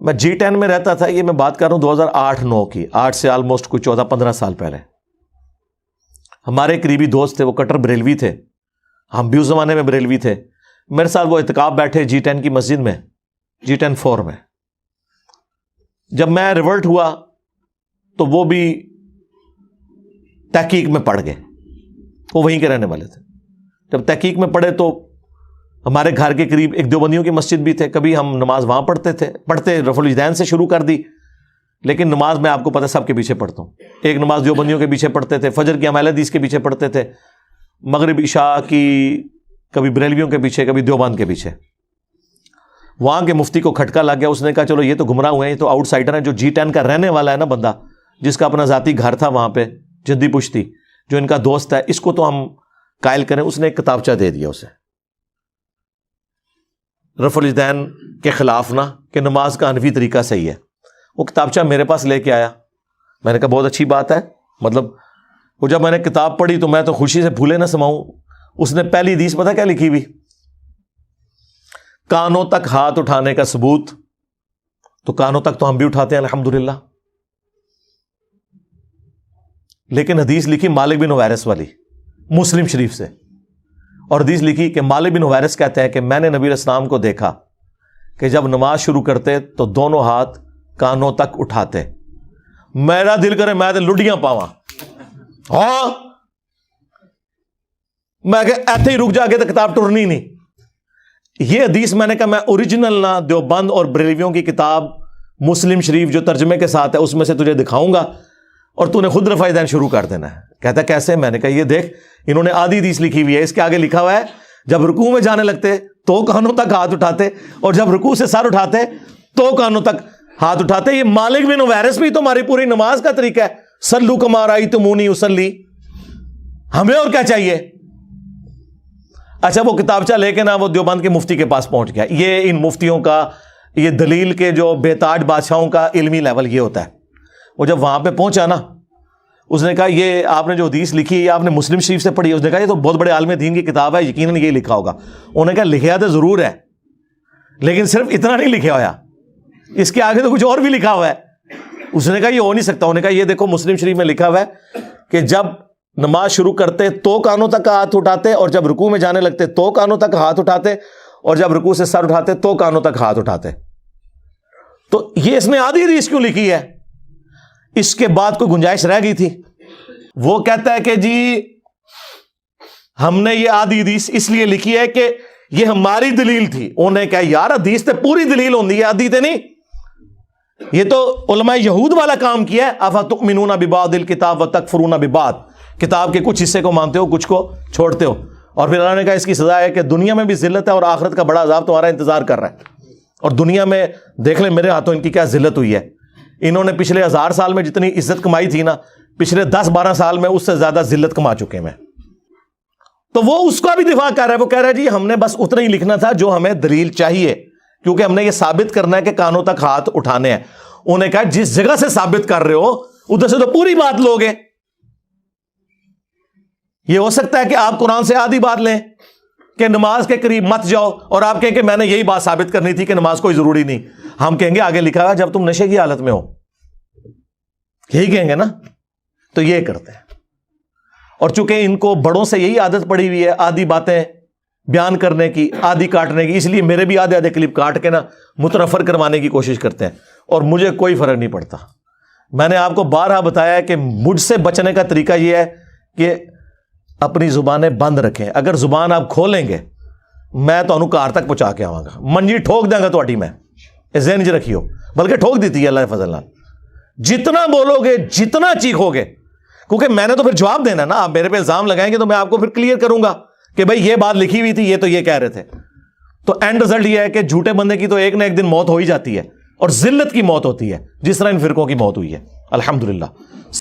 میں G10 میں رہتا تھا، یہ میں بات کر رہا ہوں 2008-9 کی، 8 سے آلموسٹ کوئی 14-15 سال پہلے. ہمارے قریبی دوست تھے، وہ کٹر بریلوی تھے، ہم بھی اس زمانے میں بریلوی تھے. میرے ساتھ وہ اعتکاف بیٹھے G10 کی مسجد میں، G10-4 میں. جب میں ریورٹ ہوا تو وہ بھی تحقیق میں پڑ گئے، وہ وہیں کے رہنے والے تھے. جب تحقیق میں پڑھے تو ہمارے گھر کے قریب ایک دیوبندیوں کی مسجد بھی تھے، کبھی ہم نماز وہاں پڑھتے رفع الاجدین سے شروع کر دی. لیکن نماز میں آپ کو پتہ سب کے پیچھے پڑھتا ہوں. ایک نماز دیوبندیوں کے پیچھے پڑھتے تھے، فجر کی ہم اہل حدیث کے پیچھے پڑھتے تھے، مغرب عشاء کی کبھی بریلویوں کے پیچھے، کبھی دیوبند کے پیچھے. وہاں کے مفتی کو کھٹکا لگ گیا، اس نے کہا چلو یہ تو گمراہ ہوئے ہیں، یہ تو آؤٹ سائڈر ہیں. جو G10 کا رہنے والا ہے نا بندہ، جس کا اپنا ذاتی گھر تھا وہاں پہ جدی پشتی، جو ان کا دوست ہے، اس کو تو ہم قائل کریں. اس نے ایک کتابچہ دے دیا اسے، رفع الاجدین کے خلاف نہ، کہ نماز کا حنفی طریقہ صحیح ہے. وہ کتابچہ میرے پاس لے کے آیا. میں نے کہا بہت اچھی بات ہے. مطلب وہ جب میں نے کتاب پڑھی تو میں تو خوشی سے پھولے نہ سماؤں. اس نے پہلی حدیث پتہ کیا لکھی ہوئی؟ کانوں تک ہاتھ اٹھانے کا ثبوت. تو کانوں تک تو ہم بھی اٹھاتے ہیں الحمدللہ. لیکن حدیث لکھی مالک بن حویرث والی، مسلم شریف سے. اور حدیث لکھی کہ مالک بن حویرث کہتے ہیں کہ میں نے نبی علیہ السلام کو دیکھا کہ جب نماز شروع کرتے تو دونوں ہاتھ کانوں تک اٹھاتے. میرا دل کرے میں تو لڈیاں پاواں. ہاں میں کہ ایتھے ہی رک جا کے تو کتاب ٹرنی نہیں. یہ حدیث میں نے کہا میں اوریجنل نہ دیوبند اور بریلویوں کی کتاب مسلم شریف جو ترجمے کے ساتھ ہے اس میں سے تجھے دکھاؤں گا اور تو نے خود رفع الاجدین شروع کر دینا ہے. کہتا کیسے؟ میں نے کہا یہ دیکھ، انہوں نے آدھی حدیث لکھی ہوئی ہے، اس کے آگے لکھا ہوا ہے جب رکوع میں جانے لگتے تو کانوں تک ہاتھ اٹھاتے، اور جب رکوع سے سر اٹھاتے تو کانوں تک ہاتھ اٹھاتے. یہ مالک بن حویرث بھی تمہاری پوری نماز کا طریقہ ہے. صلو کما رأیتمونی اصلی. ہمیں اور کیا چاہیے؟ اچھا وہ کتابچہ لے کے نا وہ دیوبند کے مفتی کے پاس پہنچ گیا. یہ ان مفتیوں کا، یہ دلیل کے جو بے تاج بادشاہوں کا علمی لیول یہ ہوتا ہے. وہ جب وہاں پہ پہنچا نا، اس نے کہا یہ آپ نے جو حدیث لکھی ہے یہ آپ نے مسلم شریف سے پڑھی ہے؟ اس نے کہا یہ تو بہت بڑے عالم دین کی کتاب ہے، یقیناً یہ لکھا ہوگا. انہوں نے کہا لکھا تو ضرور ہے لیکن صرف اتنا نہیں لکھا ہوا، اس کے آگے تو کچھ اور بھی لکھا ہوا ہے. اس نے کہا یہ ہو نہیں سکتا. انہوں نے کہا یہ دیکھو مسلم شریف میں لکھا ہوا ہے کہ جب نماز شروع کرتے تو کانوں تک ہاتھ اٹھاتے، اور جب رکوع میں جانے لگتے تو کانوں تک ہاتھ اٹھاتے، اور جب رکوع سے سر اٹھاتے تو کانوں تک ہاتھ اٹھاتے. تو یہ اس نے آدھی حدیث کیوں لکھی ہے؟ اس کے بعد کوئی گنجائش رہ گئی تھی. وہ کہتا ہے کہ جی ہم نے یہ آدھی حدیث اس لیے لکھی ہے کہ یہ ہماری دلیل تھی. انہوں نے کہا یار حدیث تے پوری دلیل ہوندی ہے، آدھی تے نہیں. یہ تو علماء یہود والا کام کیا ہے. افتؤمنون ببعض الکتاب وتکفرون ببعض. کتاب کے کچھ حصے کو مانتے ہو، کچھ کو چھوڑتے ہو. اور پھر اللہ نے کہا اس کی سزا ہے کہ دنیا میں بھی ذلت ہے اور آخرت کا بڑا عذاب تمہارا انتظار کر رہا ہے. اور دنیا میں دیکھ لیں میرے ہاتھوں ان کی کیا ذلت ہوئی ہے. انہوں نے پچھلے 1000 سال میں جتنی عزت کمائی تھی نا، پچھلے 10-12 سال میں اس سے زیادہ ذلت کما چکے ہیں. تو وہ اس کا بھی دفاع کر رہا ہے. وہ کہہ رہا ہے جی ہم نے بس اتنا ہی لکھنا تھا جو ہمیں دلیل چاہیے، کیونکہ ہم نے یہ ثابت کرنا ہے کہ کانوں تک ہاتھ اٹھانے ہیں. انہوں نے کہا جس جگہ سے ثابت کر رہے ہو ادھر سے تو پوری بات لوگے. یہ ہو سکتا ہے کہ آپ قرآن سے آدھی بات لیں کہ نماز کے قریب مت جاؤ، اور آپ کہیں کہ میں نے یہی بات ثابت کرنی تھی کہ نماز کوئی ضروری نہیں. ہم کہیں گے آگے لکھا ہے جب تم نشے کی حالت میں ہو، یہی کہیں گے نا. تو یہ کرتے ہیں. اور چونکہ ان کو بڑوں سے یہی عادت پڑی ہوئی ہے آدھی باتیں بیان کرنے کی، آدھی کاٹنے کی، اس لیے میرے بھی آدھے کلپ کاٹ کے نا متنفر کروانے کی کوشش کرتے ہیں. اور مجھے کوئی فرق نہیں پڑتا. میں نے آپ کو بارہا بتایا ہے کہ مجھ سے بچنے کا طریقہ یہ ہے کہ اپنی زبانیں بند رکھیں. اگر زبان آپ کھولیں گے میں تو کار تک پہنچا کے آواں گا، منجی ٹھوک دیں گا تو میں ذہن چ رکھیو. بلکہ ٹھوک دیتی ہے اللہ فضل. جتنا بولو گے، جتنا چیخو گے، کیونکہ میں نے تو پھر جواب دینا نا. آپ میرے پہ الزام لگائیں گے تو میں آپ کو پھر کلیئر کروں گا کہ بھائی یہ بات لکھی ہوئی تھی، یہ تو یہ کہہ رہے تھے. تو اینڈ رزلٹ یہ ہے کہ جھوٹے بندے کی تو ایک نہ ایک دن موت ہو ہی جاتی ہے، اور ذلت کی موت ہوتی ہے، جس طرح ان فرقوں کی موت ہوئی ہے الحمدللہ.